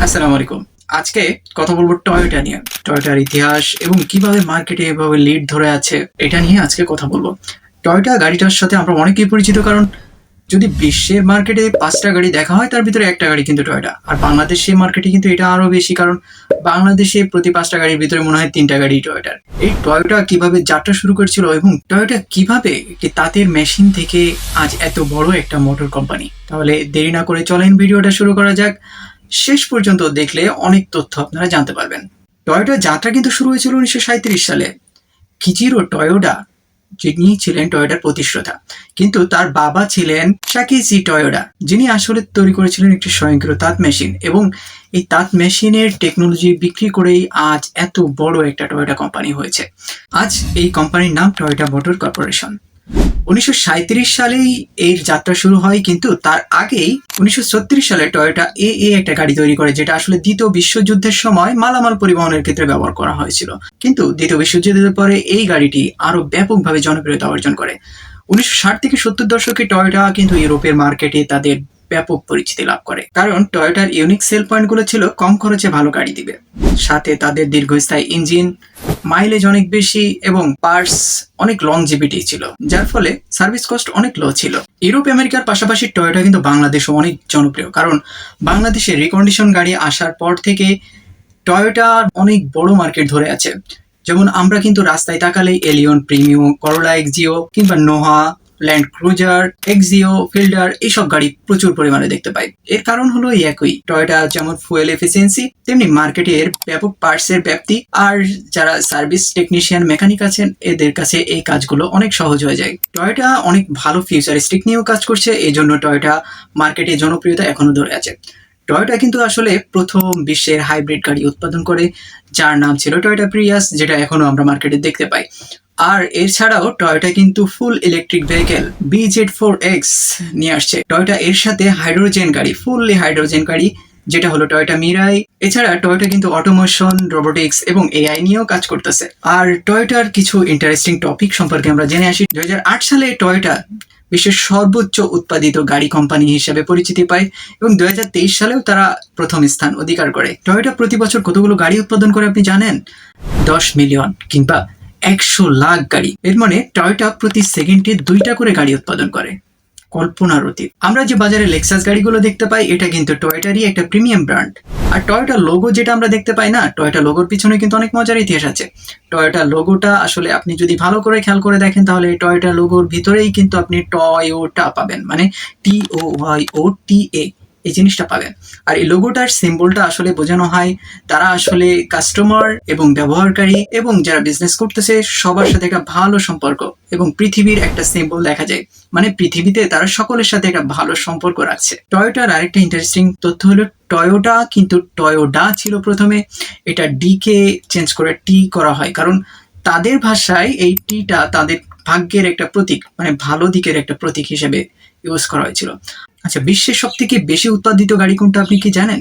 আসসালামু আলাইকুম। আজকে কথা বলবো টয়োটা নিয়ে। টয়োটার ইতিহাস এবং কিভাবে মার্কেটে এভাবে লিড ধরে আছে এটা নিয়ে আজকে কথা বলবো। টয়োটা গাড়িটার সাথে আমরা অনেকেই পরিচিত, কারণ যদি বিশ্বের মার্কেটে ৫টা গাড়ি দেখা হয় তার ভিতরে একটা গাড়ি কিন্তু টয়োটা। আর বাংলাদেশের মার্কেটে কিন্তু এটা আরো বেশি, কারণ বাংলাদেশে প্রতি ৫টা গাড়ির ভিতরে মনে হয় ৩টা গাড়ি টয়োটার। এই টয়োটা কিভাবে যাত্রা শুরু করেছিল এবং টয়োটা কিভাবে একটি তাঁতের মেশিন থেকে আজ এত বড় একটা মোটর কোম্পানি। তাহলে দেরি না করে চলেন ভিডিওটা শুরু করা যাক। শেষ পর্যন্ত দেখলে অনেক তথ্য আপনারা জানতে পারবেন। টয়োটার যাত্রা কিন্তু শুরু হয়েছিল ১৯৩৭ সালে। কিজিরো টয়োডা, যিনি ছিলেন টয়োটার প্রতিষ্ঠাতা, কিন্তু তার বাবা ছিলেন সাকিজি টয়োডা, যিনি আসলে তৈরি করেছিলেন একটি স্বয়ংক্রিয় তাঁত মেশিন, এবং এই তাঁত মেশিনের টেকনোলজি বিক্রি করেই আজ এত বড় একটা টয়োটা কোম্পানি হয়েছে। আজ এই কোম্পানির নাম টয়োটা মোটর কর্পোরেশন। ১৯৩৭ সালেই এর যাত্রা শুরু হয়, কিন্তু তার আগেই ১৯৩৬ সালে টয়োটা একটা গাড়ি তৈরি করে, যেটা আসলে দ্বিতীয় বিশ্বযুদ্ধের সময় মালামাল পরিবহনের ক্ষেত্রে ব্যবহার করা হয়েছিল। কিন্তু দ্বিতীয় বিশ্বযুদ্ধের পরে এই গাড়িটি আরো ব্যাপকভাবে জনপ্রিয়তা অর্জন করে। ১৯৬০ থেকে ৭০ দশকে টয়োটা কিন্তু ইউরোপের মার্কেটে তাদের ব্যাপক পরিচিতি লাভ করে, কারণ টয়োটার ইউনিক সেল পয়েন্টগুলো ছিল কম খরচে ভালো গাড়ি দিবে, সাথে তাদের দীর্ঘস্থায়ী ইঞ্জিন, মাইলেজ অনেক বেশি এবং পার্টস অনেক লংজিভিটি ছিল, যার ফলে সার্ভিস কস্ট অনেক লো ছিল। ইউরোপ আমেরিকার পাশাপাশি টয়োটা কিন্তু বাংলাদেশও অনেক জনপ্রিয়, কারণ বাংলাদেশে রিকন্ডিশন গাড়ি আসার পর থেকে টয়োটা অনেক বড় মার্কেট ধরে আছে। যেমন আমরা কিন্তু রাস্তায় তাকালে এলিয়ন প্রিমিও, করোলা এক্সিও কিংবা Noha, land cruiser, Axio, fielder এইসব গাড়ি প্রচুর পরিমাণে দেখতে পাই। এর কারণ হলো একই, টয়োটা যেমন ফুয়েল এফিসিয়েন্সি, তেমনি মার্কেটের ব্যাপক পার্টসের ব্যাপ্তি, আর যারা সার্ভিস টেকনিশিয়ান মেকানিক আছেন এদের কাছে এই কাজগুলো অনেক সহজ হয়ে যায়। টয়োটা অনেক ভালো ফিউচারিস্টিক নিয়েও কাজ করছে, এই জন্য টয়োটা মার্কেটে জনপ্রিয়তা এখনো ধরে আছে। টয়োটা কিন্তু আসলে প্রথম বিশ্বের হাইব্রিড গাড়ি উৎপাদন করে, যার নাম ছিল টয়োটা প্রিয়াস, যেটা এখনো আমরা মার্কেটে দেখতে পাই। আর এছাড়াও টয়োটা কিন্তু ফুল ইলেকট্রিক ভেহিকেল BZ4X নিয়ে আসছে। টয়োটা এর সাথে হাইড্রোজেন গাড়ি, ফুললি হাইড্রোজেন গাড়ি, যেটা হলো টয়োটা মিরাই। এছাড়া টয়োটা কিন্তু অটোমোশন, রোবোটিক্স এবং AI নিয়েও কাজ করতেছে। আর টয়োটার কিছু ইন্টারেস্টিং টপিক সম্পর্কে আমরা জেনে আসি। 2008 সালে টয়োটা বিশ্বের সর্বোচ্চ উৎপাদিত গাড়ি কোম্পানি হিসেবে পরিচিতি পায়, এবং 2023 সালেও তারা প্রথম স্থান অধিকার করে। টয়োটা প্রতি বছর কতগুলো গাড়ি উৎপাদন করে আপনি জানেন? 10 মিলিয়ন কিংবা 100 লাখ গাড়ি। এর মানে টয়োটা প্রতি সেকেন্ডে 2টা করে গাড়ি উৎপাদন করে। কল্পনার অতীত। আমরা যে বাজারে লেক্সাস গাড়িগুলো দেখতে পাই, এটা কিন্তু টয়োটারই একটা প্রিমিয়াম ব্র্যান্ড। আর টয়োটা লোগো যেটা আমরা দেখতে পাই না, টয়োটা লোগোর পিছনে কিন্তু অনেক মজার ইতিহাস আছে। টয়োটা লোগোটা আসলে আপনি যদি ভালো করে খেয়াল করে দেখেন, তাহলে টয়োটা লোগোর ভিতরেই কিন্তু আপনি টয়োটা পাবেন, মানে TOYOTA, এই জিনিসটা পাবেন। আর এই লোগোটার সিম্বলটা আসলে বোঝানো হয় তারা আসলে কাস্টমার এবং ব্যবহারকারী এবং যারা বিজনেস করতেছে সবার সাথে একটা ভালো সম্পর্ক, এবং পৃথিবীর একটা সিম্বল দেখা যায়, মানে পৃথিবীতে তারা সকলের সাথে একটা ভালো সম্পর্ক রাখছে। টয়োটার আরেকটা ইন্টারেস্টিং তথ্য হলো টয়োটা কিন্তু টয়োডা ছিল প্রথমে, এটা ডি কে চেঞ্জ করে টি করা হয়, কারণ তাদের ভাষায় এই টিটা তাদের ভাগ্যের একটা প্রতীক, মানে ভালো দিকের একটা প্রতীক হিসেবে ইউজ করা হয়েছিল। আচ্ছা, বিশ্বের সব থেকে বেশি উৎপাদিত গাড়ি কোনটা আপনি কি জানেন?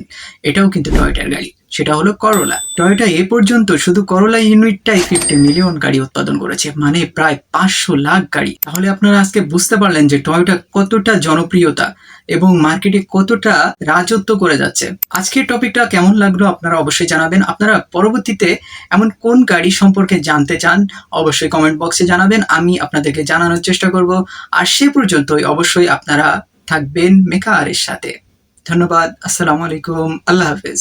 এটাও কিন্তু টয়োটার গাড়ি, সেটা হলো করোলা। টয়োটা এ পর্যন্ত শুধু করোলা ইউনিটটাই 50 মিলিয়ন গাড়ি উৎপাদন করেছে, মানে প্রায় 500 লাখ গাড়ি। তাহলে আপনারা আজকে বুঝতে পারলেন যে টয়োটা কতটা জনপ্রিয়তা এবং মার্কেটে কতটা রাজত্ব করে যাচ্ছে। আজকের টপিকটা কেমন লাগলো আপনারা অবশ্যই জানাবেন। আপনারা পরবর্তীতে এমন কোন গাড়ি সম্পর্কে জানতে চান অবশ্যই কমেন্ট বক্সে জানাবেন, আমি আপনাদেরকে জানানোর চেষ্টা করব। আর সে পর্যন্তই অবশ্যই আপনারা থাকবেন মেকারের সাথে। ধন্যবাদ। আসসালামু আলাইকুম। আল্লাহ হাফেজ।